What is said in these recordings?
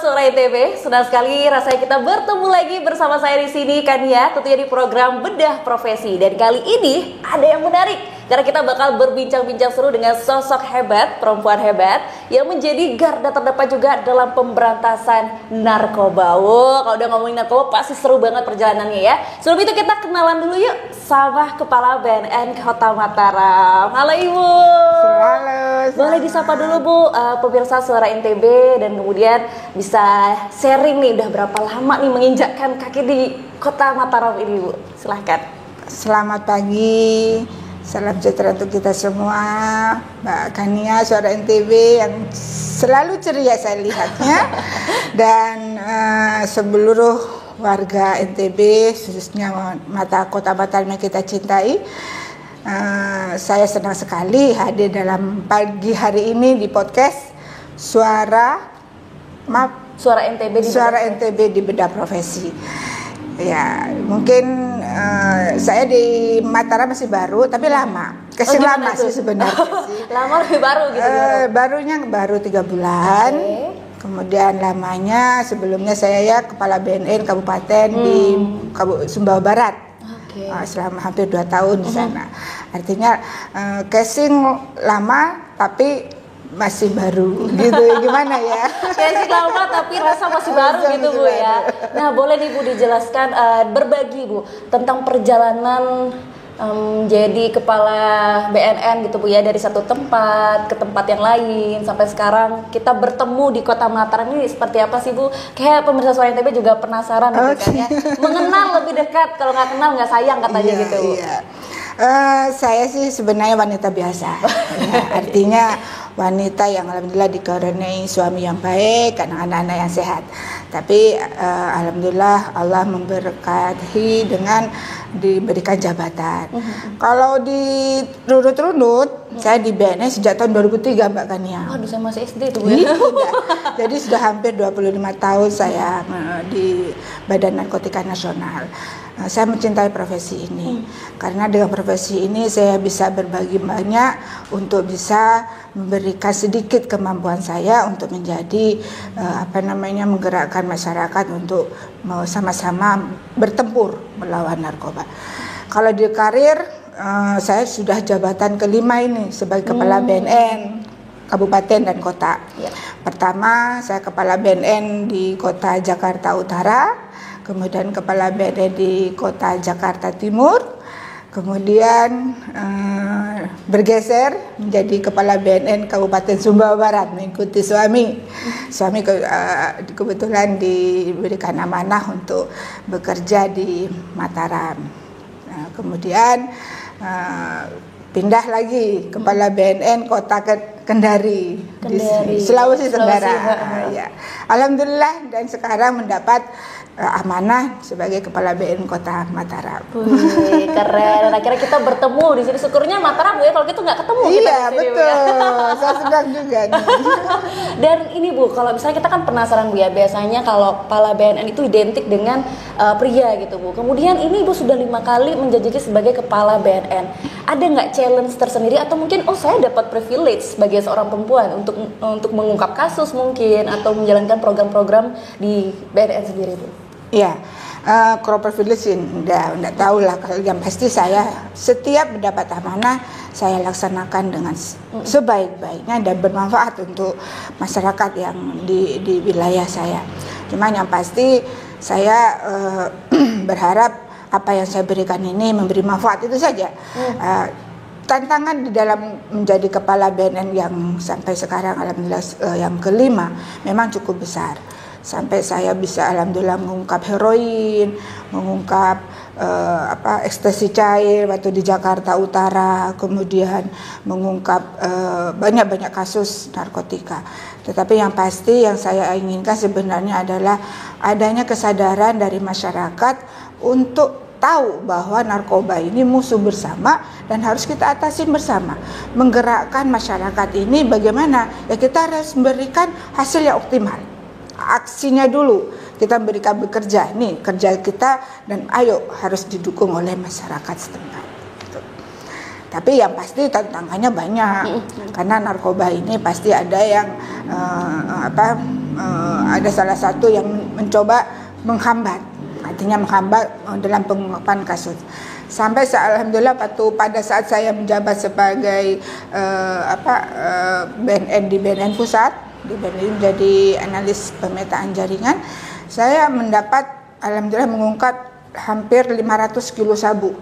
Suara ITB, senang sekali rasanya kita bertemu lagi bersama saya di sini kan ya, tentunya di program Bedah Profesi. Dan kali ini ada yang menarik karena kita bakal berbincang-bincang seru dengan sosok hebat, perempuan hebat yang menjadi garda terdepan juga dalam pemberantasan narkoba. Wow, kalau udah ngomongin narkoba pasti seru banget perjalanannya ya. Sebelum itu kita kenalan dulu yuk sama Kepala BNN Kota Mataram. Halo Ibu. Halo. Boleh disapa dulu Bu, pemirsa Suara NTB, dan kemudian bisa sharing nih udah berapa lama nih menginjakkan kaki di Kota Mataram ini Bu. Silahkan. Selamat pagi. Salam sejahtera untuk kita semua, Mbak Kania, Suara NTB yang selalu ceria saya lihatnya, dan seluruh warga NTB, khususnya Kota Mataram yang kita cintai. Saya senang sekali hadir dalam pagi hari ini di podcast Suara NTB di Bedah Profesi. Ya, mungkin saya di Mataram masih baru, tapi lama. Lama sih sebenarnya. Lama lebih baru gitu. Baru 3 bulan. Okay. Kemudian lamanya sebelumnya saya ya Kepala BNN Kabupaten di Sumbawa Barat. Okay. Selama hampir 2 tahun di sana. Artinya casing lama tapi masih baru gitu, gimana ya? Casing lama tapi rasa masih baru gitu Bu ya. Nah boleh nih Bu dijelaskan, berbagi Bu tentang perjalanan jadi Kepala BNN gitu Bu ya, dari satu tempat ke tempat yang lain sampai sekarang kita bertemu di Kota Mataram ini seperti apa sih Bu? Kayak pemirsa Suara NTB juga penasaran gitu kan ya, mengenal lebih dekat, kalau nggak kenal nggak sayang katanya gitu Bu. Iya. Saya sih sebenarnya wanita biasa, ya, artinya wanita yang alhamdulillah dikaruniai suami yang baik, anak-anak yang sehat. Tapi alhamdulillah Allah memberkati dengan diberikan jabatan. Kalau di runut-runut, saya di BNN sejak tahun 2003 Mbak Kania. Waduh, saya masih SD tuh Bu ya. Jadi sudah hampir 25 tahun saya di Badan Narkotika Nasional. Saya mencintai profesi ini karena dengan profesi ini saya bisa berbagi banyak untuk bisa memberikan sedikit kemampuan saya untuk menjadi menggerakkan masyarakat untuk sama-sama bertempur melawan narkoba. Kalau di karir saya sudah jabatan kelima ini sebagai Kepala BNN Kabupaten dan Kota. Pertama saya Kepala BNN di Kota Jakarta Utara, kemudian Kepala BNN di Kota Jakarta Timur, kemudian bergeser menjadi Kepala BNN Kabupaten Sumbawa Barat mengikuti suami. Suami kebetulan diberikan amanah untuk bekerja di Mataram. Kemudian pindah lagi Kepala BNN Kota Kendari. Di Sulawesi Tenggara. Ya. Alhamdulillah, dan sekarang mendapat amanah sebagai Kepala BNN Kota Mataram. Wih, keren. Dan akhirnya kita bertemu di sini. Syukurnya Mataram Bu ya, kalau gitu nggak ketemu. Iya betul. Saya sedang juga nih. Dan ini Bu, kalau misalnya kita kan penasaran Bu ya, biasanya kalau Kepala BNN itu identik dengan pria gitu Bu. Kemudian ini Ibu sudah 5 kali menjajaki sebagai Kepala BNN. Ada nggak challenge tersendiri atau mungkin saya dapat privilege sebagai seorang perempuan untuk mengungkap kasus mungkin atau menjalankan program-program di BNN sendiri Bu? Ya, crop privilege enggak tahu lah. Yang pasti saya setiap mendapat amanah saya laksanakan dengan sebaik-baiknya dan bermanfaat untuk masyarakat yang di wilayah saya. Cuman yang pasti saya berharap apa yang saya berikan ini memberi manfaat, itu saja. Tantangan di dalam menjadi Kepala BNN yang sampai sekarang alhamdulillah yang kelima memang cukup besar. Sampai saya bisa alhamdulillah mengungkap heroin, mengungkap ekstasi cair waktu di Jakarta Utara, kemudian mengungkap banyak-banyak kasus narkotika. Tetapi yang pasti yang saya inginkan sebenarnya adalah adanya kesadaran dari masyarakat untuk tahu bahwa narkoba ini musuh bersama dan harus kita atasi bersama. Menggerakkan masyarakat ini bagaimana? Ya kita harus memberikan hasil yang optimal. Aksinya dulu kita berikan bekerja, nih kerja kita, dan ayo harus didukung oleh masyarakat setempat. Gitu. Tapi yang pasti tantangannya banyak karena narkoba ini pasti ada yang ada salah satu yang mencoba menghambat, artinya menghambat dalam pengungkapan kasus. Sampai alhamdulillah pada saat saya menjabat sebagai BNN di BNN Pusat, di BNN menjadi analis pemetaan jaringan, saya mendapat alhamdulillah mengungkap hampir 500 kilo sabu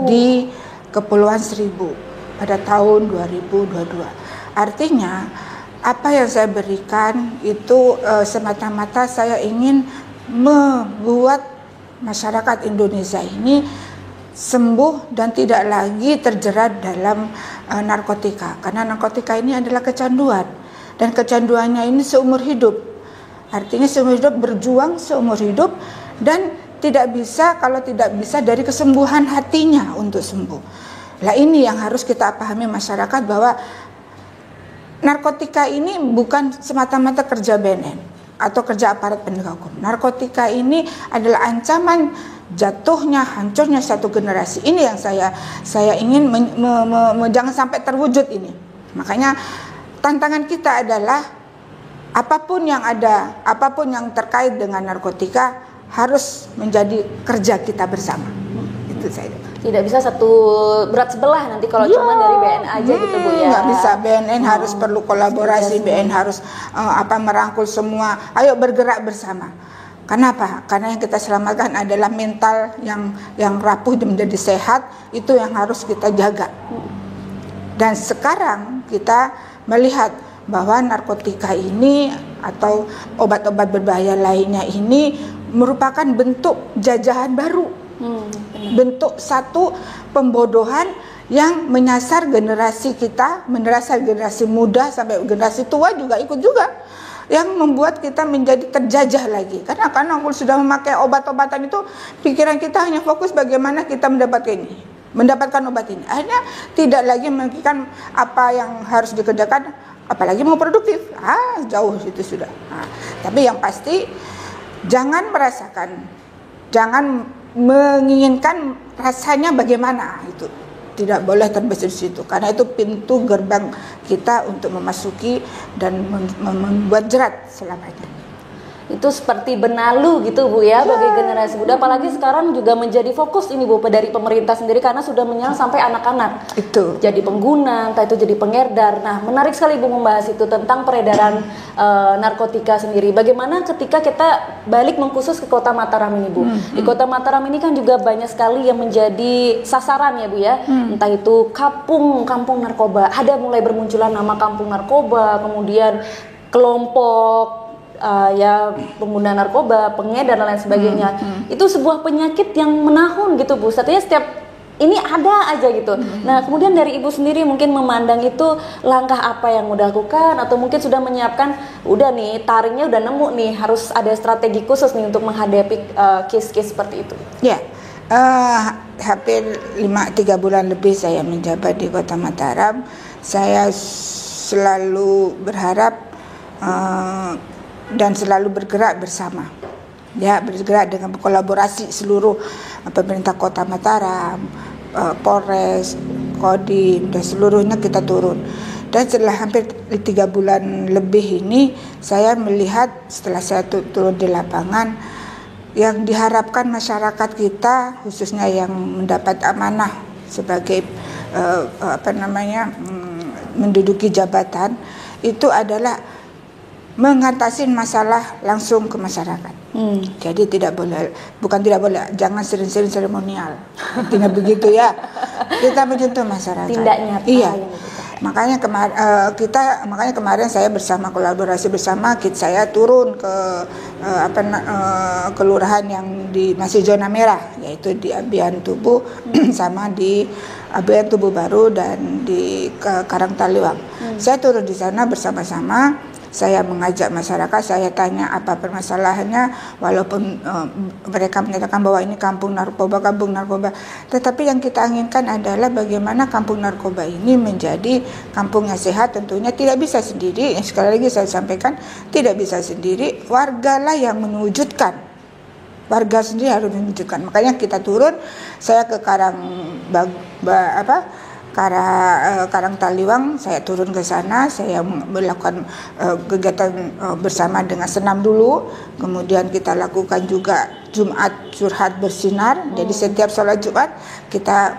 di Kepulauan Seribu pada tahun 2022. Artinya apa yang saya berikan itu semata-mata saya ingin membuat masyarakat Indonesia ini sembuh dan tidak lagi terjerat dalam narkotika, karena narkotika ini adalah kecanduan dan kecanduannya ini seumur hidup. Artinya seumur hidup, berjuang seumur hidup, dan tidak bisa kalau tidak bisa dari kesembuhan hatinya untuk sembuh. Lah ini yang harus kita pahami masyarakat, bahwa narkotika ini bukan semata-mata kerja BNN atau kerja aparat penegak hukum. Narkotika ini adalah ancaman jatuhnya, hancurnya satu generasi. Ini yang saya ingin jangan sampai terwujud ini. Makanya tantangan kita adalah apapun yang ada, apapun yang terkait dengan narkotika harus menjadi kerja kita bersama. Itu saja. Tidak bisa satu berat sebelah nanti kalau cuma dari BNN aja gitu Bu ya. Nggak bisa, BNN harus perlu kolaborasi, BNN harus merangkul semua. Ayo bergerak bersama. Kenapa? Karena yang kita selamatkan adalah mental yang rapuh dan menjadi sehat, itu yang harus kita jaga. Dan sekarang kita melihat bahwa narkotika ini atau obat-obat berbahaya lainnya ini merupakan bentuk jajahan baru, bentuk satu pembodohan yang menyasar generasi kita, menyasar generasi muda sampai generasi tua juga ikut juga, yang membuat kita menjadi terjajah lagi. Karena kalau sudah memakai obat-obatan itu, pikiran kita hanya fokus bagaimana kita mendapatkan obat ini. Akhirnya tidak lagi memikirkan apa yang harus dikerjakan, apalagi mau produktif. Jauh itu sudah. Tapi yang pasti jangan merasakan, jangan menginginkan rasanya bagaimana, itu tidak boleh terbesit di situ, karena itu pintu gerbang kita untuk memasuki dan membuat jerat selamanya. Itu seperti benalu gitu Bu ya, bagi generasi muda, apalagi sekarang juga menjadi fokus ini Bu dari pemerintah sendiri, karena sudah menyerang sampai anak-anak itu jadi pengguna, entah itu jadi pengedar. Nah, menarik sekali Bu membahas itu tentang peredaran narkotika sendiri. Bagaimana ketika kita balik mengkhusus ke Kota Mataram ini Bu. Di Kota Mataram ini kan juga banyak sekali yang menjadi sasaran ya Bu ya, entah itu kampung narkoba. Ada mulai bermunculan nama kampung narkoba, kemudian kelompok pengguna narkoba, pengedar dan lain sebagainya. Itu sebuah penyakit yang menahun gitu Bu. Artinya setiap ini ada aja gitu. Nah, kemudian dari Ibu sendiri mungkin memandang itu langkah apa yang udah lakukan, atau mungkin sudah menyiapkan, udah nih taringnya udah nemu nih, harus ada strategi khusus nih untuk menghadapi case-case seperti itu. Ya, hampir 3 bulan lebih saya menjabat di Kota Mataram. Saya selalu berharap dan selalu bergerak bersama, ya, bergerak dengan kolaborasi seluruh pemerintah Kota Mataram, Polres, Kodim, dan seluruhnya kita turun. Dan setelah hampir 3 bulan lebih ini, saya melihat setelah saya turun di lapangan, yang diharapkan masyarakat kita, khususnya yang mendapat amanah sebagai menduduki jabatan, itu adalah mengatasi masalah langsung ke masyarakat. Jadi jangan sering-sering seremonial. Artinya begitu ya. Kita menyentuh masyarakat. Tindak nyata. Iya. Makanya kemarin saya kolaborasi bersama, saya turun ke kelurahan yang masih zona merah, yaitu di Abian Tubuh sama di Abian Tubuh Baru dan di Karang Taliwang. Saya turun di sana bersama-sama. Saya mengajak masyarakat, saya tanya apa permasalahannya, walaupun mereka menyatakan bahwa ini kampung narkoba. Tetapi yang kita inginkan adalah bagaimana kampung narkoba ini menjadi kampung yang sehat. Tentunya tidak bisa sendiri, sekali lagi saya sampaikan, tidak bisa sendiri, wargalah yang mewujudkan. Warga sendiri harus mewujudkan. Makanya kita turun, saya ke Karang Taliwang, saya turun ke sana, saya melakukan kegiatan bersama dengan senam dulu, kemudian kita lakukan juga Jumat curhat bersinar. Jadi setiap sholat Jumat kita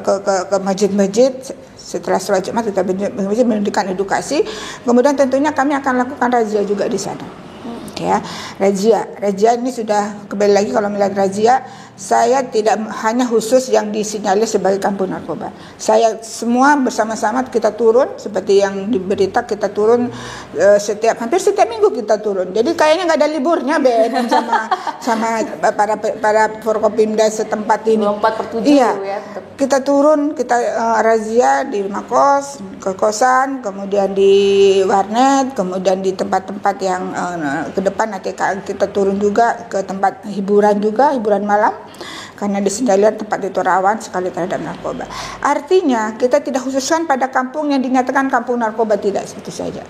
ke masjid-masjid. Setelah sholat Jumat kita memberikan edukasi, kemudian tentunya kami akan lakukan razia juga di sana. Ya, razia ini sudah, kembali lagi kalau melihat razia, saya tidak hanya khusus yang disinyalir sebagai kampung narkoba. Saya semua bersama-sama kita turun, seperti yang diberita kita turun hampir setiap minggu kita turun. Jadi kayaknya nggak ada liburnya BNN sama para Forkopimda setempat ini. 24/7 iya, ya. Kita turun, kita razia di rumah kos, ke kosan, kemudian di warnet, kemudian di tempat-tempat yang ke depan nanti kita turun juga ke tempat hiburan juga, hiburan malam. Karena disinyalir tempat itu rawan sekali terhadap narkoba. Artinya kita tidak khususkan pada kampung yang dinyatakan kampung narkoba, tidak, itu saja.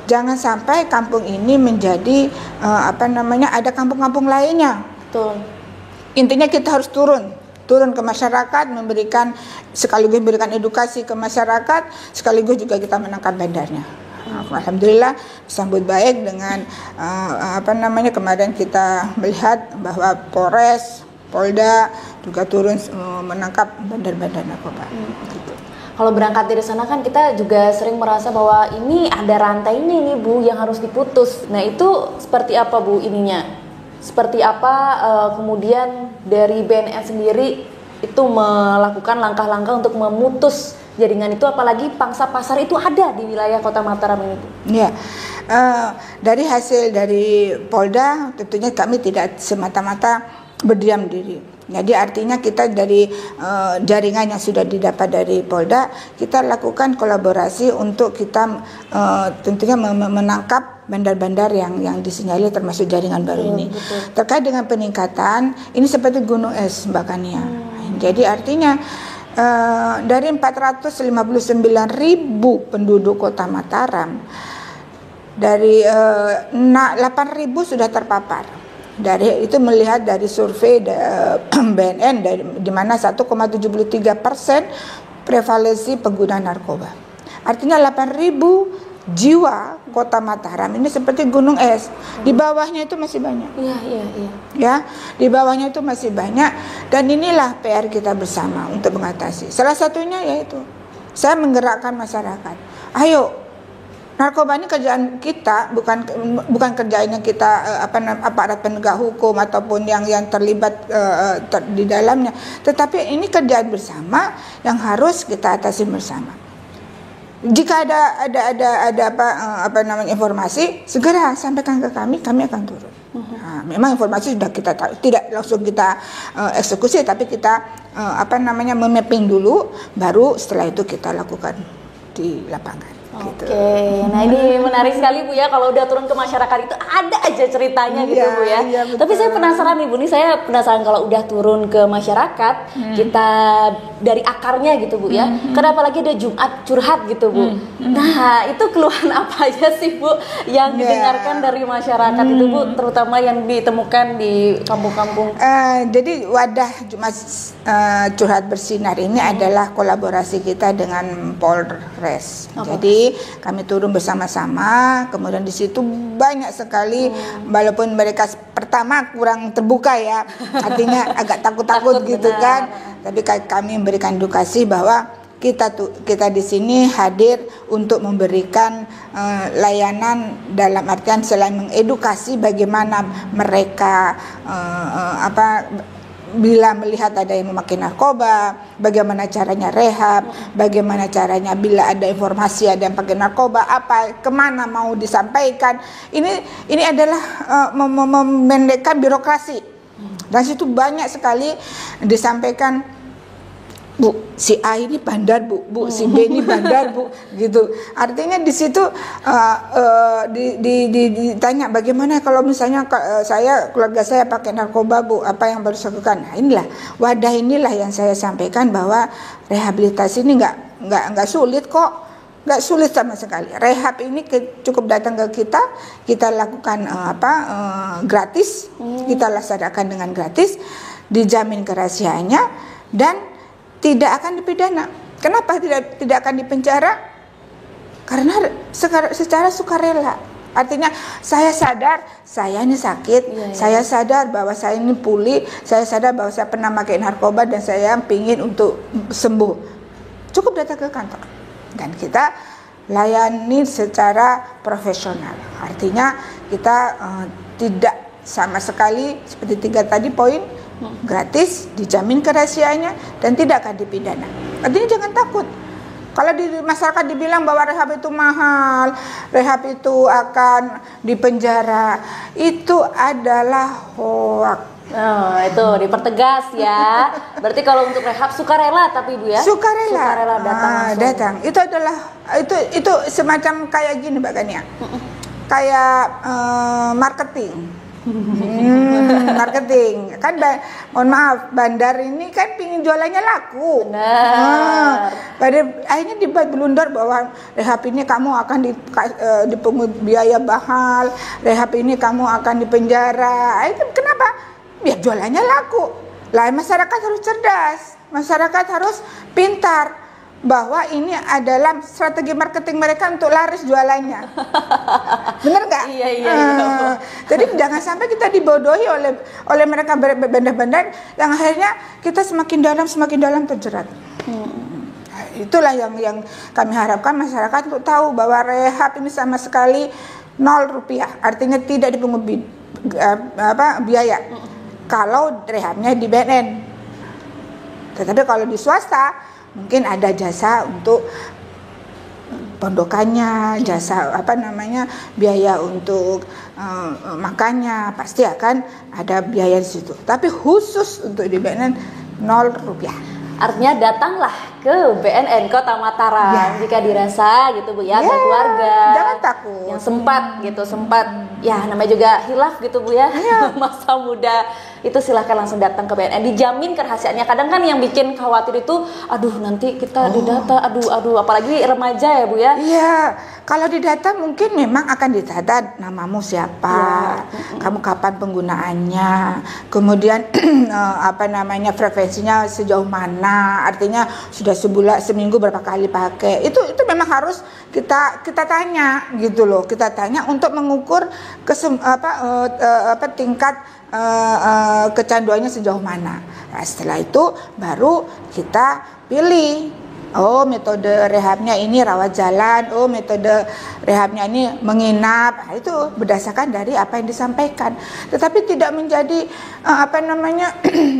Jangan sampai kampung ini menjadi ada kampung-kampung lainnya. Betul. Intinya kita harus turun ke masyarakat, sekaligus memberikan edukasi ke masyarakat, sekaligus juga kita menangkap bandarnya. Alhamdulillah disambut baik dengan kemarin kita melihat bahwa Polres, Polda juga turun menangkap bandar-bandar narkoba. Gitu. Kalau berangkat dari sana kan kita juga sering merasa bahwa ini ada rantainya nih Bu yang harus diputus. Nah itu seperti apa Bu ininya? Seperti apa kemudian dari BNN sendiri itu melakukan langkah-langkah untuk memutus jaringan itu, apalagi pangsa pasar itu ada di wilayah Kota Mataram ini Bu? Ya, dari hasil dari Polda tentunya kami tidak semata-mata berdiam diri. Jadi artinya kita dari jaringan yang sudah didapat dari Polda, kita lakukan kolaborasi untuk kita tentunya menangkap bandar-bandar yang disinyalir termasuk jaringan baru ini. Betul. Terkait dengan peningkatan, ini seperti gunung es Mbak Kania. Jadi artinya dari 459.000 penduduk Kota Mataram, dari 8.000 sudah terpapar. Dari itu melihat dari survei BNN di mana 1,73% prevalensi pengguna narkoba. Artinya 8.000 jiwa Kota Mataram ini seperti gunung es. Di bawahnya itu masih banyak. Iya. Ya, di bawahnya itu masih banyak, dan inilah PR kita bersama untuk mengatasi. Salah satunya yaitu saya menggerakkan masyarakat. Ayo, narkoba ini kerjaan kita, bukan kerjaan yang kita aparat penegak hukum ataupun yang terlibat di dalamnya, tetapi ini kerjaan bersama yang harus kita atasi bersama. Jika ada informasi, segera sampaikan ke kami akan turun. Nah, memang informasi sudah kita tahu, tidak langsung kita eksekusi, tapi kita memapping dulu, baru setelah itu kita lakukan di lapangan. Gitu. Oke, nah ini menarik sekali Bu ya, kalau udah turun ke masyarakat itu ada aja ceritanya gitu Bu ya. Iya, tapi saya penasaran nih Bu, saya penasaran kalau udah turun ke masyarakat, kita dari akarnya gitu Bu ya. Kenapa lagi ada Jumat curhat gitu Bu? Nah itu keluhan apa aja sih Bu yang didengarkan dari masyarakat itu Bu, terutama yang ditemukan di kampung-kampung? Jadi wadah Jumat curhat bersinar ini adalah kolaborasi kita dengan Polres. Jadi kami turun bersama-sama, kemudian di situ banyak sekali, walaupun mereka pertama kurang terbuka ya, artinya agak takut-takut gitu kan, tapi kami memberikan edukasi bahwa kita di sini hadir untuk memberikan layanan, dalam artian selain mengedukasi bagaimana mereka bila melihat ada yang memakai narkoba, bagaimana caranya rehab, bagaimana caranya bila ada informasi ada yang pakai narkoba, kemana mau disampaikan. Ini adalah memendekkan birokrasi. Dan situ banyak sekali disampaikan, Bu, si A ini bandar Bu, si B ini bandar Bu, gitu. Artinya di situ ditanya bagaimana kalau misalnya keluarga saya pakai narkoba Bu, apa yang harus dilakukan? Nah, inilah yang saya sampaikan bahwa rehabilitasi ini nggak sulit kok. Nggak sulit sama sekali. Rehab ini cukup datang ke kita lakukan gratis, kita laksanakan dengan gratis, dijamin kerahasiaannya, dan tidak akan dipidana. Kenapa tidak akan dipenjara? Karena secara sukarela. Artinya saya sadar saya ini sakit, saya sadar bahwa saya ini pulih, saya sadar bahwa saya pernah pakai narkoba dan saya pingin untuk sembuh. Cukup datang ke kantor dan kita layani secara profesional. Artinya kita tidak sama sekali seperti 3 tadi poin, gratis, dijamin kerahasiaannya dan tidak akan dipidana. Artinya jangan takut. Kalau di masyarakat dibilang bahwa rehab itu mahal, rehab itu akan dipenjara, itu adalah hoak. Oh, itu dipertegas ya. Berarti kalau untuk rehab sukarela tapi Ibu ya? Sukarela datang langsung. Datang. Itu adalah itu semacam kayak gini Mbak Gania. Kayak marketing. Marketing kan, mohon maaf, bandar ini kan pingin jualannya laku. Benar. Pada akhirnya dibuat blunder bahwa rehab ini kamu akan dipungut biaya mahal, rehab ini kamu akan dipenjara. Itu kenapa? Biar jualannya laku. Lah masyarakat harus cerdas, masyarakat harus pintar. Bahwa ini adalah strategi marketing mereka untuk laris jualannya. Bener nggak? Iya. Jadi jangan sampai kita dibodohi oleh mereka bandar-bandar yang akhirnya kita semakin dalam terjerat. Itulah yang kami harapkan masyarakat untuk tahu bahwa rehab ini sama sekali 0 rupiah. Artinya tidak dipungut biaya. Kalau rehabnya di BNN. Tetapi kalau di swasta mungkin ada jasa untuk pondokannya, jasa biaya untuk makannya, pasti akan ada biaya di situ. Tapi khusus untuk di BNN 0 rupiah. Artinya datanglah ke BNN Kota Mataram jika dirasa gitu Bu ya, ada keluarga jangan takut yang sempat ya namanya juga hilaf gitu Bu ya, masa muda itu silahkan langsung datang ke BNN, dijamin kerahasiaannya. Kadang kan yang bikin khawatir itu aduh nanti kita didata, aduh apalagi remaja ya Bu ya. Iya, kalau didata mungkin memang akan ditata namamu siapa, kamu kapan penggunaannya, kemudian frekuensinya sejauh mana, artinya sudah seminggu berapa kali pakai. Itu memang harus kita tanya gitu loh, kita tanya untuk mengukur tingkat kecanduannya sejauh mana. Nah, setelah itu baru kita pilih. Oh, metode rehabnya ini rawat jalan. Oh, metode rehabnya ini menginap. Nah, itu berdasarkan dari apa yang disampaikan. Tetapi tidak menjadi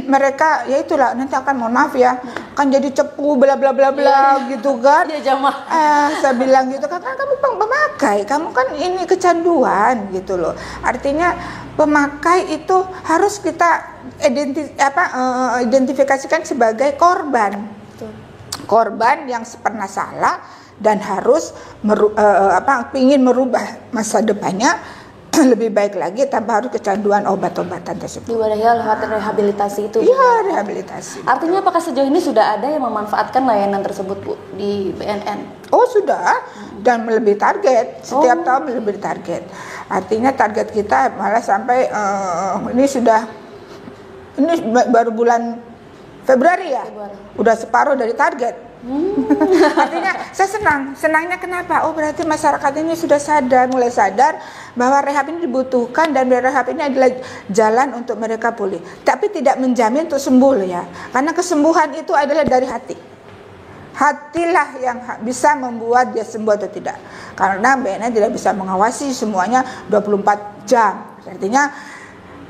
mereka ya itulah nanti akan, mohon maaf ya, akan jadi cepu bla bla bla bla gitu kan. Iya, Jamaah. Saya bilang gitu kan, kamu pemakai, kamu kan ini kecanduan gitu loh. Artinya pemakai itu harus kita identifikasikan sebagai korban. Korban yang pernah salah dan harus ingin merubah masa depannya lebih baik lagi tanpa harus kecanduan obat-obatan tersebut. Diwadahi lewat rehabilitasi itu. Iya, rehabilitasi. Artinya apakah sejauh ini sudah ada yang memanfaatkan layanan tersebut Bu di BNN? Oh sudah, dan melebihi target. Setiap tahun melebihi target. Artinya target kita malah sampai ini baru bulan Februari ya, udah separuh dari target. Artinya saya senangnya kenapa? Oh berarti masyarakat ini sudah mulai sadar bahwa rehab ini dibutuhkan dan rehab ini adalah jalan untuk mereka pulih. Tapi tidak menjamin untuk sembuh ya, karena kesembuhan itu adalah dari hati. Hatilah yang bisa membuat dia sembuh atau tidak. Karena BNN tidak bisa mengawasi semuanya 24 jam. Artinya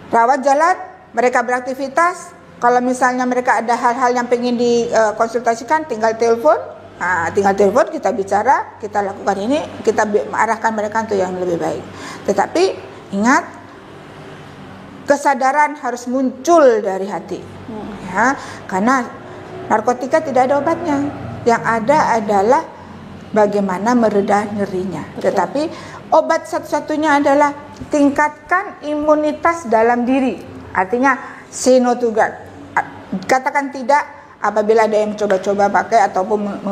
rawat jalan, mereka beraktivitas. Kalau misalnya mereka ada hal-hal yang pengen dikonsultasikan, tinggal telepon. Nah, tinggal telepon, kita bicara, kita lakukan ini, kita arahkan mereka untuk yang lebih baik. Tetapi ingat, kesadaran harus muncul dari hati. Ya, karena narkotika tidak ada obatnya. Yang ada adalah bagaimana meredah nyerinya. Tetapi obat satu-satunya adalah tingkatkan imunitas dalam diri. Artinya say no to God. Katakan tidak apabila ada yang coba-coba pakai ataupun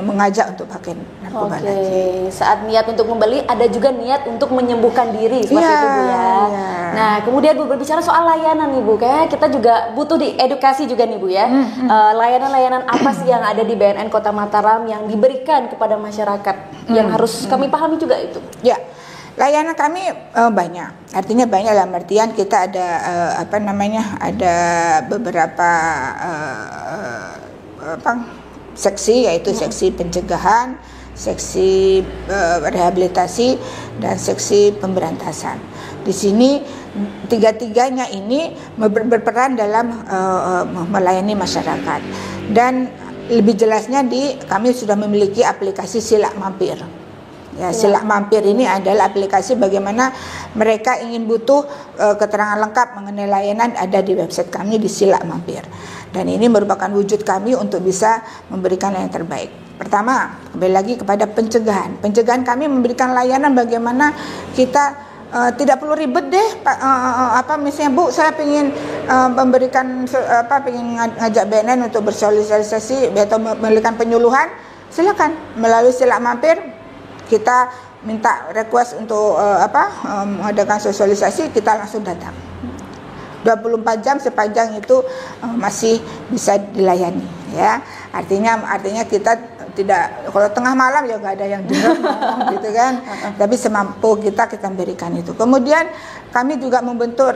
mengajak untuk pakai narkoba lagi. Saat niat untuk membeli, ada juga niat untuk menyembuhkan diri seperti itu Bu ya. Nah kemudian Bu, berbicara soal layanan nih Bu, kayak kita juga butuh diedukasi juga nih Bu ya. Layanan-layanan apa sih yang ada di BNN Kota Mataram yang diberikan kepada masyarakat yang harus kami pahami juga itu? Ya. Layanan kami banyak, artinya banyak dalam artian kita ada ada beberapa seksi, yaitu seksi pencegahan, seksi rehabilitasi, dan seksi pemberantasan. Di sini tiga-tiganya ini berperan dalam melayani masyarakat, dan lebih jelasnya kami sudah memiliki aplikasi Silak Mampir. Ya, Silak Mampir ini adalah aplikasi bagaimana mereka ingin butuh keterangan lengkap mengenai layanan, ada di website kami di Silak Mampir. Dan ini merupakan wujud kami untuk bisa memberikan yang terbaik. Pertama, kembali lagi kepada pencegahan. Pencegahan kami memberikan layanan bagaimana kita tidak perlu ribet deh, misalnya Bu, saya ingin memberikan ingin ngajak BNN untuk bersosialisasi atau memberikan penyuluhan, silakan melalui Silak Mampir. Kita minta request untuk mengadakan sosialisasi, kita langsung datang. 24 jam sepanjang itu masih bisa dilayani ya. Artinya kita tidak, kalau tengah malam ya nggak ada yang dengar gitu kan. Tapi semampu kita berikan itu. Kemudian kami juga membentuk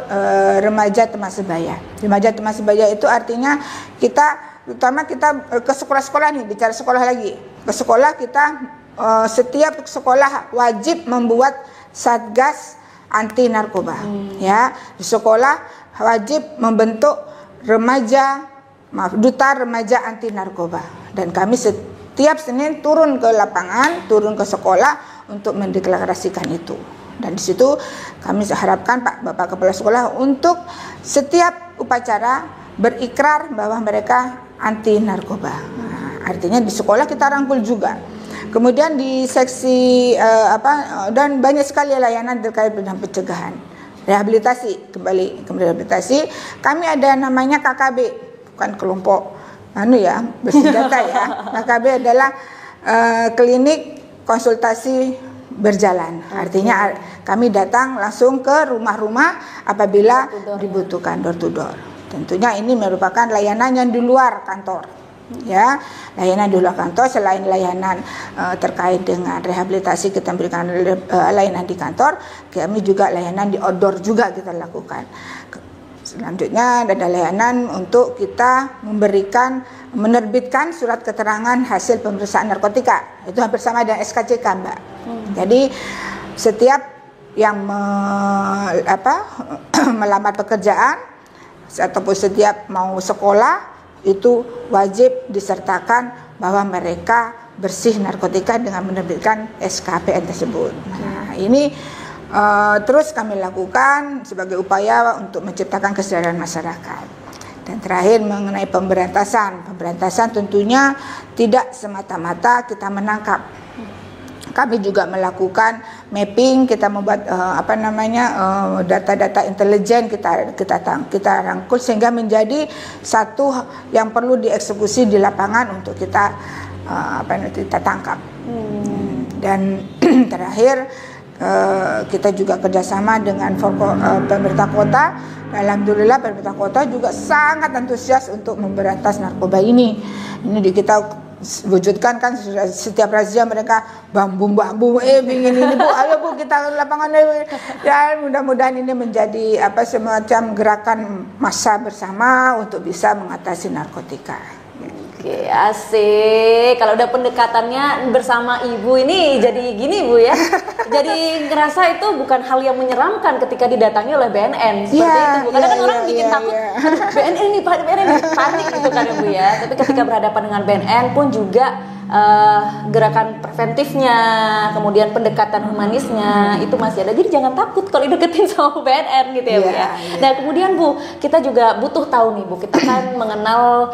remaja teman sebaya. Remaja teman sebaya itu artinya terutama kita ke sekolah-sekolah nih, bicara sekolah lagi. Ke sekolah kita setiap sekolah wajib membuat satgas anti narkoba. Ya, di sekolah wajib membentuk duta remaja anti narkoba, dan kami setiap Senin turun ke lapangan, turun ke sekolah untuk mendeklarasikan itu. Dan di situ kami harapkan Bapak Kepala Sekolah untuk setiap upacara berikrar bahwa mereka anti narkoba. Nah, artinya di sekolah kita rangkul juga. Kemudian di seksi dan banyak sekali layanan terkait dengan pencegahan, rehabilitasi, kembali ke rehabilitasi. Kami ada namanya KKB, bukan kelompok bersenjata ya. KKB adalah klinik konsultasi berjalan. Artinya kami datang langsung ke rumah-rumah apabila dibutuhkan, door to door. Tentunya ini merupakan layanan yang di luar kantor. Ya, layanan di luar kantor. Selain layanan terkait dengan rehabilitasi, kita berikan layanan di kantor, kami juga layanan di outdoor juga kita lakukan. Selanjutnya ada layanan untuk kita menerbitkan surat keterangan hasil pemeriksaan narkotika. Itu hampir sama dengan SKCK, Mbak. Jadi setiap yang melamar pekerjaan ataupun setiap mau sekolah itu wajib disertakan bahwa mereka bersih narkotika dengan menerbitkan SKPN tersebut. Nah, ini terus kami lakukan sebagai upaya untuk menciptakan kesadaran masyarakat. Dan terakhir mengenai pemberantasan tentunya tidak semata-mata kita menangkap. Kami juga melakukan mapping, kita membuat data-data intelijen kita rangkul sehingga menjadi satu yang perlu dieksekusi di lapangan untuk kita tangkap. Dan terakhir kita juga kerjasama dengan pemerintah kota. Alhamdulillah pemerintah kota juga sangat antusias untuk memberantas narkoba ini. Ini kita wujudkan kan setiap razia mereka bambu ingin ini Bu, ayo Bu kita lapangan, dan mudah-mudahan ini menjadi semacam gerakan massa bersama untuk bisa mengatasi narkotika. Oke, asik. Kalau udah pendekatannya bersama Ibu ini jadi gini Bu ya. Jadi ngerasa itu bukan hal yang menyeramkan ketika didatangi oleh BNN seperti itu Bu. Kadang kan orang bikin takut, BNN ini panik gitu kan Bu ya. Tapi ketika berhadapan dengan BNN pun juga gerakan preventifnya, kemudian pendekatan humanisnya itu masih ada. Jadi jangan takut kalau deketin sama BNN gitu ya Bu ya. Nah kemudian Bu, kita juga butuh tahu nih Bu, kita kan mengenal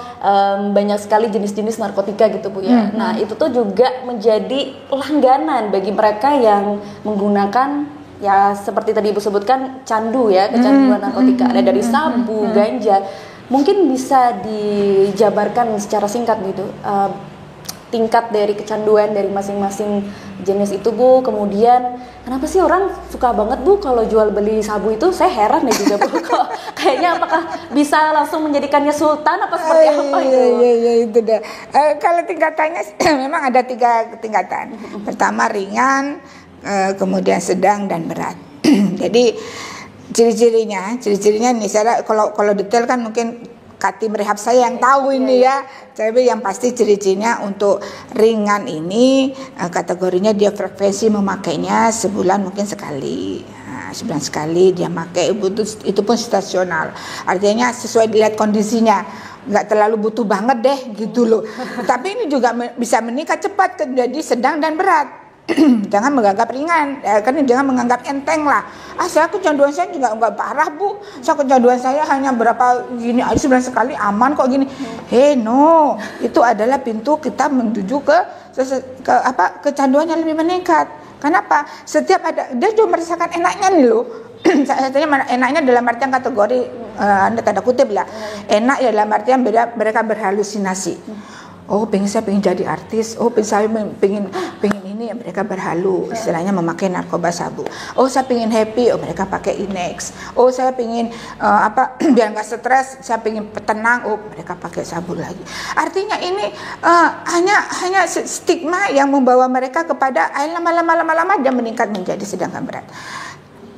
banyak sekali jenis-jenis narkotika gitu Bu ya. Nah itu tuh juga menjadi langganan bagi mereka yang menggunakan ya seperti tadi Ibu sebutkan candu ya, kecanduan narkotika. Ada dari sabu, ganja. Mungkin bisa dijabarkan secara singkat gitu, tingkat dari kecanduan dari masing-masing jenis itu Bu. Kemudian kenapa sih orang suka banget Bu kalau jual beli sabu itu? Saya heran ya juga Bu, kok kayaknya apakah bisa langsung menjadikannya sultan apa seperti apa itu? Iya itu deh. Kalau tingkatannya memang ada 3 tingkatan. Pertama ringan, kemudian sedang dan berat. Jadi ciri-cirinya nih, saya kalau detail kan mungkin Katim Rehab saya yang tahu ini ya. Tapi yang pasti ciri-cirinya untuk ringan ini kategorinya dia frekuensi memakainya sebulan mungkin sekali. Sebulan sekali dia pakai, itu pun situasional. Artinya sesuai dilihat kondisinya. Nggak terlalu butuh banget deh gitu loh. Tapi ini juga bisa meningkat cepat jadi sedang dan berat. Jangan menganggap ringan, kan jangan menganggap enteng lah. Saya kecanduan saya juga enggak parah Bu. Kecanduan saya hanya berapa gini, sebulan sekali aman kok gini. No, itu adalah pintu kita menuju ke kecanduan yang lebih meningkat. Kenapa? Setiap ada dia cuma merasakan enaknya nih loh. Katanya enaknya dalam artian kategori tanda kutip lah. Enak ya dalam artian mereka berhalusinasi. Saya pengen jadi artis. Saya pengen ini, mereka berhalu, istilahnya memakai narkoba sabu. Saya pengen happy, mereka pakai Inex. Saya pengen biar nggak stres, saya pengen tenang, mereka pakai sabu lagi. Artinya ini hanya stigma yang membawa mereka kepada lama-lama dia meningkat menjadi sedang dan berat.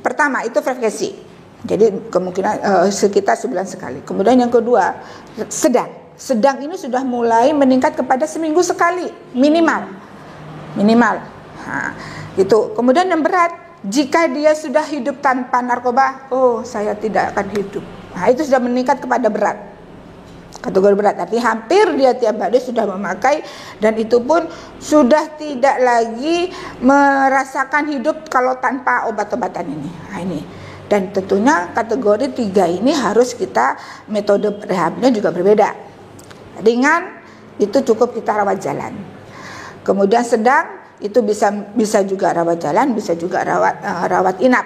Pertama itu frekuensi. Jadi kemungkinan sekitar sebulan sekali. Kemudian yang kedua sedang. Sedang ini sudah mulai meningkat kepada seminggu sekali minimal. Itu. Kemudian yang berat, jika dia sudah hidup tanpa narkoba, saya tidak akan hidup. Itu sudah meningkat kepada berat. Kategori berat, artinya hampir dia tiap hari sudah memakai, dan itu pun sudah tidak lagi merasakan hidup kalau tanpa obat-obatan ini. Ini. Dan tentunya kategori 3 ini harus kita metode rehabnya juga berbeda. Ringan itu cukup kita rawat jalan. Kemudian sedang itu bisa juga rawat jalan, bisa juga rawat inap.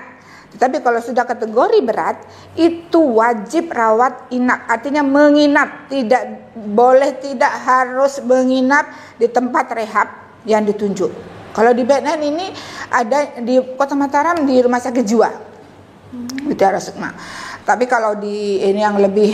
Tetapi kalau sudah kategori berat itu wajib rawat inap, artinya menginap, tidak harus menginap di tempat rehab yang ditunjuk. Kalau di BNN ini ada di Kota Mataram di Rumah Sakit Jiwa. Mutiara Sukma. Tapi kalau di ini yang lebih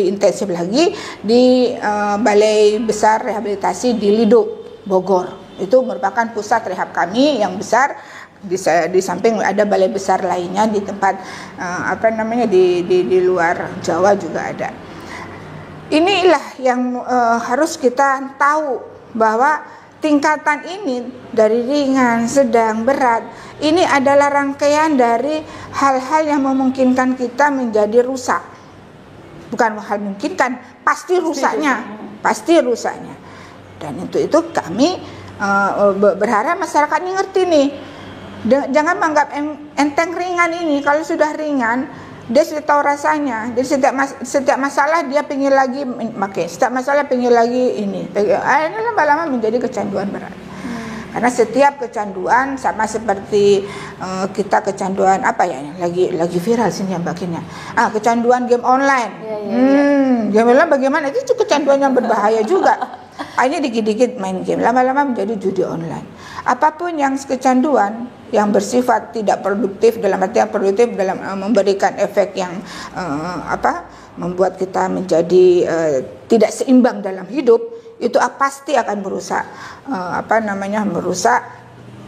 intensif lagi di Balai Besar Rehabilitasi di Lido, Bogor. Itu merupakan pusat rehab kami yang besar. Di samping ada balai besar lainnya di tempat di luar Jawa juga ada. Inilah yang harus kita tahu bahwa tingkatan ini dari ringan, sedang, berat, ini adalah rangkaian dari hal-hal yang memungkinkan kita menjadi rusak. Bukan hal memungkinkan, pasti rusaknya. Dan itu kami berharap masyarakat ini ngerti nih. Jangan menganggap enteng ringan ini. Kalau sudah ringan, dia sudah tahu rasanya. Jadi setiap masalah dia pengen lagi pakai. Setiap masalah pengen lagi ini. Ini lama-lama menjadi kecanduan berat. Karena setiap kecanduan sama seperti kita kecanduan lagi viral sini yang bagiannya. Kecanduan game online. Game online bagaimana? Itu kecanduan yang berbahaya juga. Hanya dikit-dikit main game, lama-lama menjadi judi online. Apapun yang kecanduan yang bersifat tidak produktif, dalam artian produktif dalam memberikan efek yang membuat kita menjadi tidak seimbang dalam hidup, itu pasti akan merusak merusak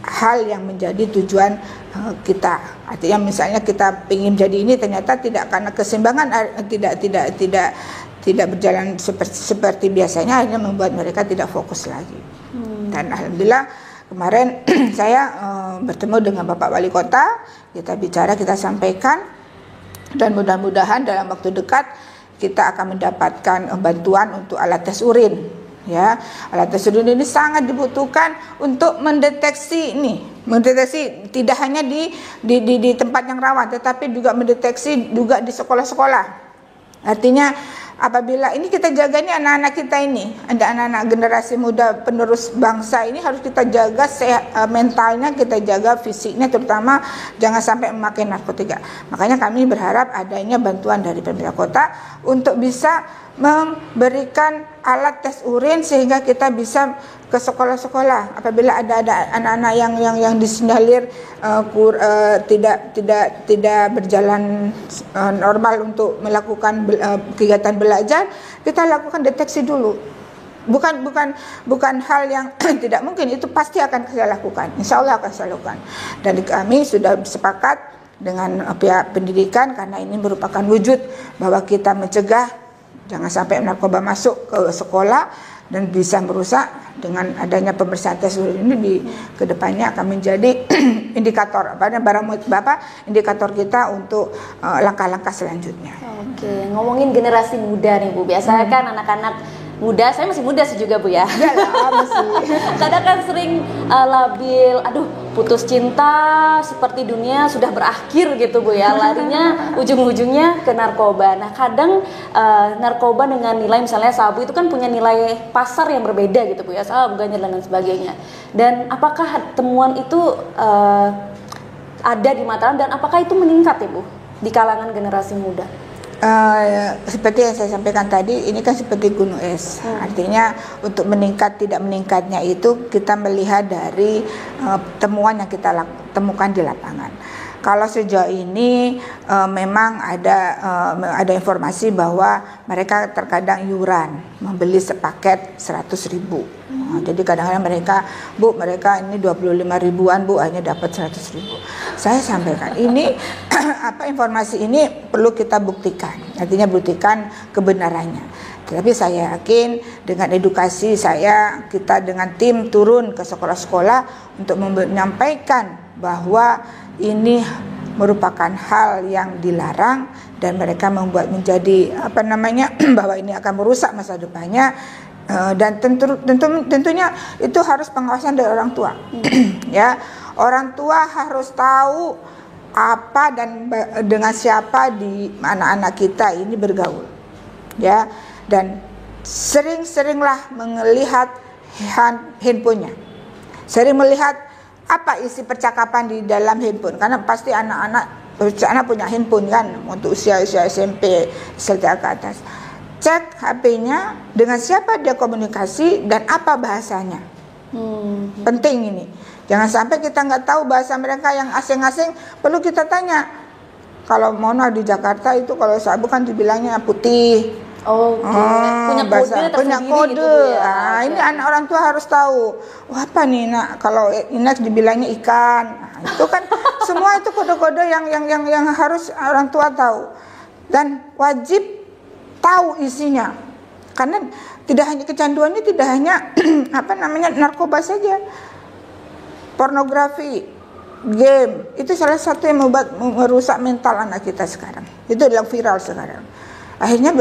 hal yang menjadi tujuan kita. Artinya misalnya kita ingin jadi ini, ternyata tidak, karena keseimbangan tidak berjalan seperti biasanya, akhirnya membuat mereka tidak fokus lagi. Dan alhamdulillah kemarin saya bertemu dengan Bapak Wali Kota, kita bicara, kita sampaikan, dan mudah-mudahan dalam waktu dekat kita akan mendapatkan bantuan untuk alat tes urin. Ya, alat tes urin ini sangat dibutuhkan untuk mendeteksi tidak hanya di tempat yang rawan, tetapi juga mendeteksi juga di sekolah-sekolah. Artinya apabila ini kita jaga, ini anak-anak kita ini, ada anak-anak generasi muda penerus bangsa ini harus kita jaga mentalnya, kita jaga fisiknya, terutama jangan sampai memakai narkotika. Makanya kami berharap adanya bantuan dari pemerintah kota untuk bisa memberikan alat tes urin sehingga kita bisa ke sekolah-sekolah apabila ada anak-anak yang disinyalir tidak berjalan normal untuk melakukan kegiatan belajar, kita lakukan deteksi dulu. Bukan hal yang tidak mungkin, itu pasti akan saya lakukan, insya Allah akan saya lakukan. Dan kami sudah sepakat dengan pihak pendidikan karena ini merupakan wujud bahwa kita mencegah jangan sampai narkoba masuk ke sekolah dan bisa merusak. Dengan adanya pemeriksaan tes urin ini di kedepannya akan menjadi indikator indikator kita untuk langkah-langkah selanjutnya. Oke, ngomongin generasi muda nih Bu, biasanya kan anak-anak muda, saya masih muda sih juga Bu ya. Iyalah, masih. Kadang kan sering labil, aduh putus cinta seperti dunia sudah berakhir gitu Bu ya, larinya ujung-ujungnya ke narkoba. Nah kadang narkoba dengan nilai misalnya sabu itu kan punya nilai pasar yang berbeda gitu Bu ya, sabu, ganjar dan lain sebagainya. Dan apakah temuan itu ada di Mataram dan apakah itu meningkat ya Bu di kalangan generasi muda? Seperti yang saya sampaikan tadi, ini kan seperti gunung es. Artinya untuk meningkat tidak meningkatnya itu kita melihat dari temuan yang kita temukan di lapangan. Kalau sejauh ini memang ada informasi bahwa mereka terkadang iuran membeli sepaket 100.000. Jadi kadang-kadang mereka ini 25 ribuan Bu, hanya dapat 100.000. Saya sampaikan ini informasi ini perlu kita buktikan, artinya buktikan kebenarannya. Tetapi saya yakin dengan edukasi kita dengan tim turun ke sekolah-sekolah untuk menyampaikan bahwa ini merupakan hal yang dilarang dan mereka membuat menjadi bahwa ini akan merusak masa depannya. Dan tentunya itu harus pengawasan dari orang tua. Ya, orang tua harus tahu apa dan dengan siapa di anak-anak kita ini bergaul. Ya, dan sering-seringlah melihat handphonenya. Sering melihat apa isi percakapan di dalam handphone, karena pasti anak-anak punya handphone kan untuk usia SMP serta ke atas. Cek HP-nya dengan siapa dia komunikasi dan apa bahasanya. Penting ini. Jangan sampai kita nggak tahu bahasa mereka yang asing-asing, perlu kita tanya. Kalau Mona di Jakarta itu kalau sabu kan dibilangnya putih. Punya kode gitu ya. Ini anak orang tua harus tahu. Wah, apa nih nak? Kalau Inex dibilangnya ikan. Nah, itu kan semua itu kode-kode yang harus orang tua tahu. Dan wajib tahu isinya, karena tidak hanya kecanduannya tidak hanya narkoba saja, pornografi, game itu salah satu yang merusak mental anak kita sekarang. Itu adalah viral sekarang. Akhirnya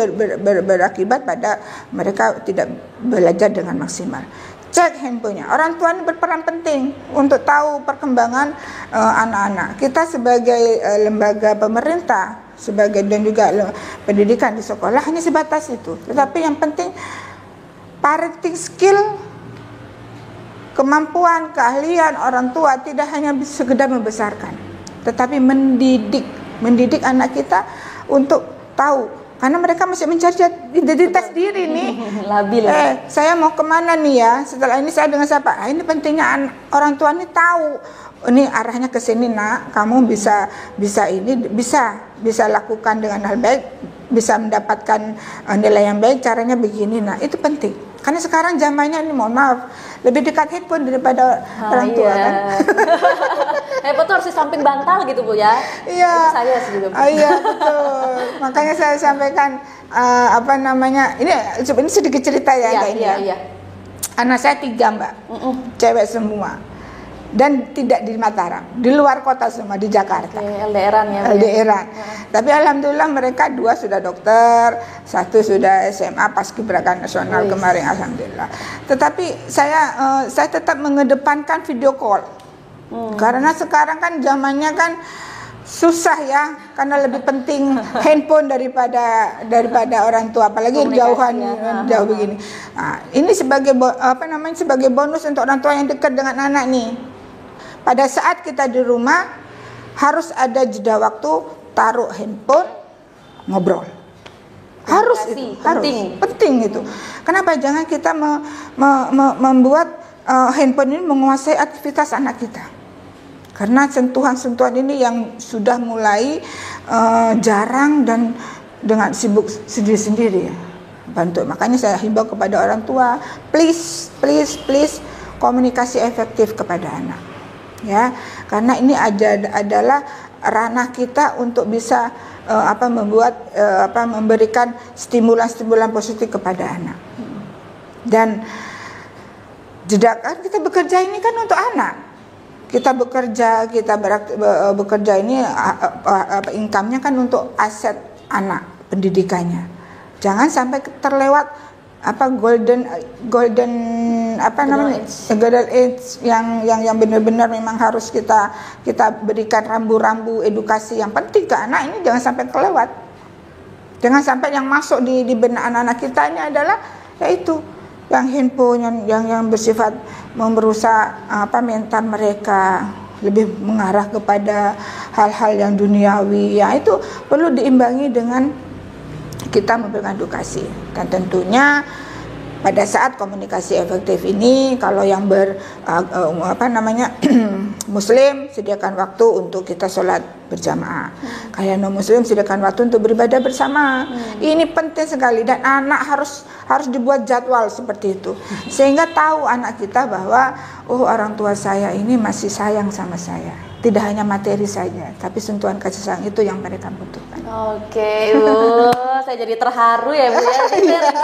berakibat pada mereka tidak belajar dengan maksimal. Cek handphonenya. Orang tua ini berperan penting untuk tahu perkembangan anak-anak. Kita sebagai lembaga pemerintah, dan juga pendidikan di sekolah hanya sebatas itu. Tetapi yang penting parenting skill, kemampuan, keahlian orang tua tidak hanya sekedar membesarkan, tetapi mendidik anak kita untuk tahu, karena mereka masih mencari identitas diri nih. Labil. Saya mau kemana nih ya? Setelah ini saya dengan siapa? Ini pentingnya orang tua ini tahu. Ini arahnya ke sini nak. Kamu bisa lakukan dengan hal baik, bisa mendapatkan nilai yang baik. Caranya begini. Nah, itu penting. Karena sekarang zamannya ini, mohon maaf, lebih dekat handphone daripada orang tua kan. Handphone tuh harus di samping bantal gitu Bu ya. Iya. Itu saya sih juga Bu. Iya betul. Makanya saya sampaikan ini sedikit cerita ya. Iya. Anak saya 3 Mbak, cewek semua. Dan tidak di Mataram, di luar kota semua, di Jakarta. LDR-an ya. LDR-an. Tapi alhamdulillah mereka 2 sudah dokter, 1 sudah SMA Paskibraka Nasional kemarin, alhamdulillah. Tetapi saya tetap mengedepankan video call. Karena sekarang kan zamannya kan susah ya, karena lebih penting handphone daripada orang tua, apalagi jauhan jauh begini. Nah, ini sebagai sebagai bonus untuk orang tua yang dekat dengan anak nih. Pada saat kita di rumah harus ada jeda waktu, taruh handphone, ngobrol. Harus itu, penting itu. Kenapa jangan kita membuat handphone ini menguasai aktivitas anak kita? Karena sentuhan-sentuhan ini yang sudah mulai jarang dan dengan sibuk sendiri-sendiri ya. Bantu. Makanya saya himbau kepada orang tua, please komunikasi efektif kepada anak. Ya, karena ini adalah ranah kita untuk bisa memberikan stimulan positif kepada anak. Dan jeda kan kita bekerja ini kan untuk anak. Kita bekerja ini income-nya kan untuk aset anak, pendidikannya. Jangan sampai terlewat golden age yang benar-benar memang harus kita berikan rambu-rambu edukasi yang penting ke anak ini, jangan sampai kelewat. Jangan sampai yang masuk di benak anak-anak kita ini adalah yaitu yang handphone yang bersifat merusak mental mereka, lebih mengarah kepada hal-hal yang duniawi. Ya, itu perlu diimbangi dengan kita memberikan edukasi. Dan tentunya pada saat komunikasi efektif ini, kalau yang Muslim sediakan waktu untuk kita sholat berjamaah. Kalau non Muslim sediakan waktu untuk beribadah bersama. Ini penting sekali, dan anak harus dibuat jadwal seperti itu, sehingga tahu anak kita bahwa orang tua saya ini masih sayang sama saya. Tidak hanya materi saja, tapi sentuhan kasih sayang itu yang mereka butuhkan. Oke, Bu, saya jadi terharu ya, Bu ya.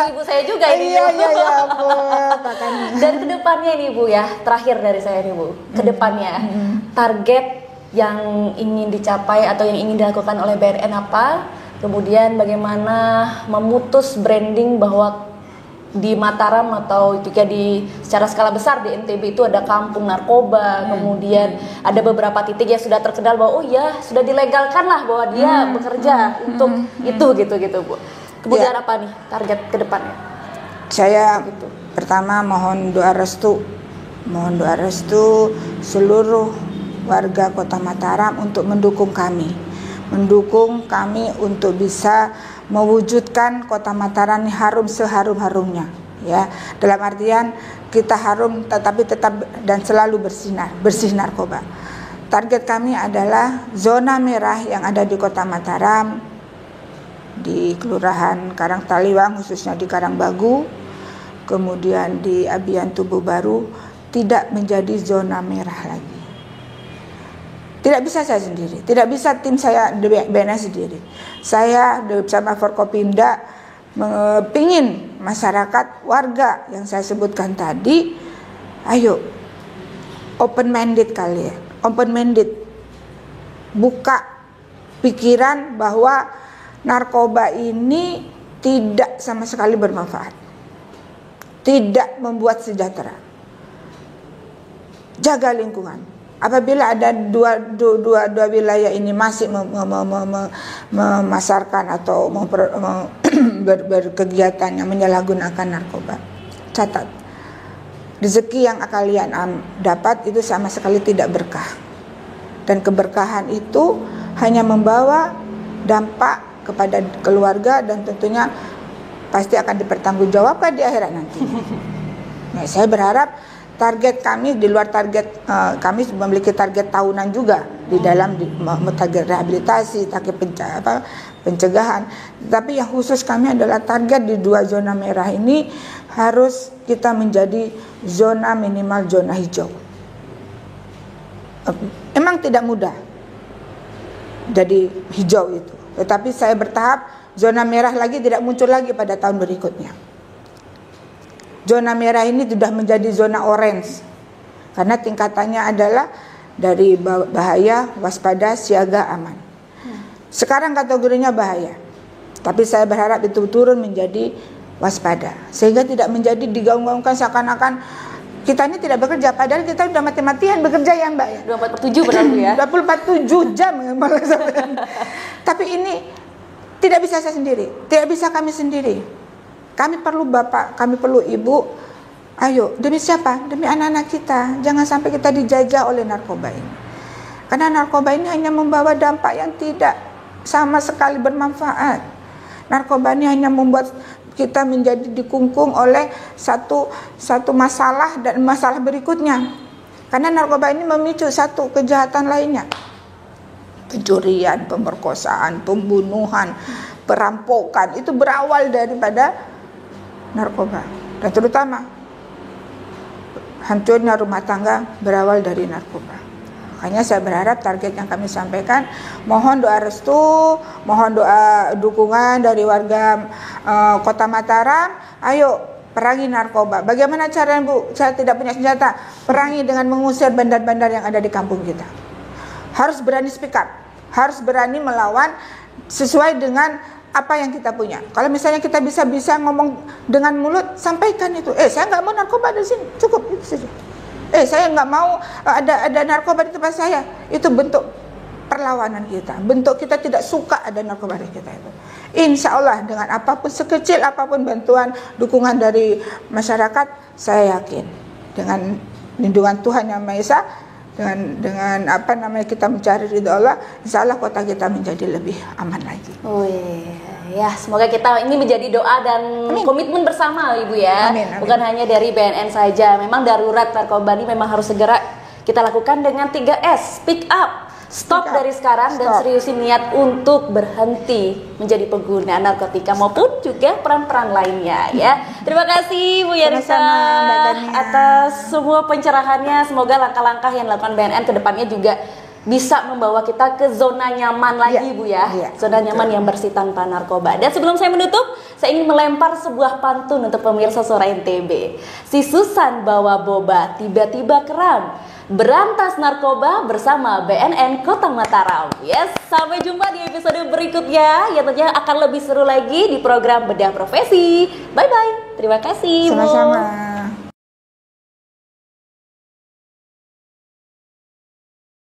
Ibu saya juga ini. Iya, Bu. Dan kedepannya ini, Bu ya, terakhir dari saya nih, Bu. Kedepannya target yang ingin dicapai atau yang ingin dilakukan oleh BNN apa? Kemudian bagaimana memutus branding bahwa di Mataram atau juga secara skala besar di NTB itu ada kampung narkoba, kemudian ada beberapa titik yang sudah terkenal bahwa sudah dilegalkan lah bahwa dia bekerja untuk itu gitu Bu. Kemudian apa nih target ke depannya? Saya pertama mohon doa restu seluruh warga Kota Mataram untuk mendukung kami untuk bisa mewujudkan Kota Mataram ini harum seharum-harumnya, ya. Dalam artian kita harum tetapi tetap dan selalu bersih narkoba. Target kami adalah zona merah yang ada di Kota Mataram, di Kelurahan Karangtaliwang, khususnya di Karangbagu, kemudian di Abian Tubuh Baru, tidak menjadi zona merah lagi. Tidak bisa saya sendiri, tidak bisa tim saya BNN sendiri. Saya bersama Forkopimda pingin masyarakat, warga yang saya sebutkan tadi, ayo open minded kali ya, buka pikiran bahwa narkoba ini tidak sama sekali bermanfaat, tidak membuat sejahtera. Jaga lingkungan. Apabila ada dua wilayah ini masih memasarkan atau berkegiatan yang menyalahgunakan narkoba, catat, rezeki yang kalian dapat itu sama sekali tidak berkah, dan keberkahan itu hanya membawa dampak kepada keluarga dan tentunya pasti akan dipertanggungjawabkan di akhirat nanti. Nah, saya berharap target kami di luar target, kami memiliki target tahunan juga di dalam target rehabilitasi, target pencegahan. Tapi yang khusus kami adalah target di 2 zona merah ini harus kita menjadi zona minimal zona hijau. Emang tidak mudah jadi hijau itu, tetapi saya bertahap, zona merah lagi tidak muncul lagi pada tahun berikutnya. Zona merah ini sudah menjadi zona orange karena tingkatannya adalah dari bahaya, waspada, siaga, aman. Sekarang kategorinya bahaya, tapi saya berharap itu turun menjadi waspada, sehingga tidak menjadi digaung-gaungkan seakan-akan Kita ini tidak bekerja, padahal kita sudah mati-matian bekerja ya Mbak ya. 24/7 benar Bu ya. 24/7 jam malah sampai. Tapi ini tidak bisa saya sendiri, tidak bisa kami sendiri. Kami perlu bapak, kami perlu ibu. Ayo, demi siapa? Demi anak-anak kita. Jangan sampai kita dijajah oleh narkoba ini. Karena narkoba ini hanya membawa dampak yang tidak sama sekali bermanfaat. Narkoba ini hanya membuat kita menjadi dikungkung oleh satu masalah dan masalah berikutnya. Karena narkoba ini memicu satu kejahatan lainnya. Pencurian, pemerkosaan, pembunuhan, perampokan itu berawal daripada narkoba. Dan terutama hancurnya rumah tangga berawal dari narkoba. Makanya saya berharap target yang kami sampaikan, mohon doa restu, mohon doa dukungan dari warga Kota Mataram. Ayo perangi narkoba. Bagaimana caranya Bu? Saya tidak punya senjata. Perangi dengan mengusir bandar-bandar yang ada di kampung kita. Harus berani speak up, harus berani melawan sesuai dengan apa yang kita punya. Kalau misalnya kita bisa ngomong dengan mulut, sampaikan itu. Saya nggak mau narkoba di sini, cukup itu saja. Saya nggak mau ada narkoba di tempat saya. Itu bentuk perlawanan kita, bentuk kita tidak suka ada narkoba di kita itu. Insya Allah dengan apapun, sekecil apapun bantuan, dukungan dari masyarakat, saya yakin dengan lindungan Tuhan Yang Maha Esa, dengan kita mencari ridho Allah, insya Allah kota kita menjadi lebih aman lagi. Oh iya. Ya, semoga kita ini menjadi doa dan komitmen bersama Ibu ya. Amin, amin. Bukan hanya dari BNN saja. Memang darurat narkoba ini memang harus segera kita lakukan dengan 3S, speak up, stop dari sekarang, dan seriusin niat untuk berhenti menjadi pengguna narkotika maupun juga peran-peran lainnya ya. Terima kasih Bu Yarisa atas semua pencerahannya. Semoga langkah-langkah yang dilakukan BNN ke depannya juga bisa membawa kita ke zona nyaman lagi Bu ya. Zona nyaman yang bersih tanpa narkoba. Dan sebelum saya menutup, saya ingin melempar sebuah pantun untuk pemirsa Suara NTB. Si Susan bawa boba, tiba-tiba keram. Berantas narkoba bersama BNN Kota Mataram. Yes, sampai jumpa di episode berikutnya yang tentunya akan lebih seru lagi di program Bedah Profesi. Bye-bye. Terima kasih Bu. Sama-sama.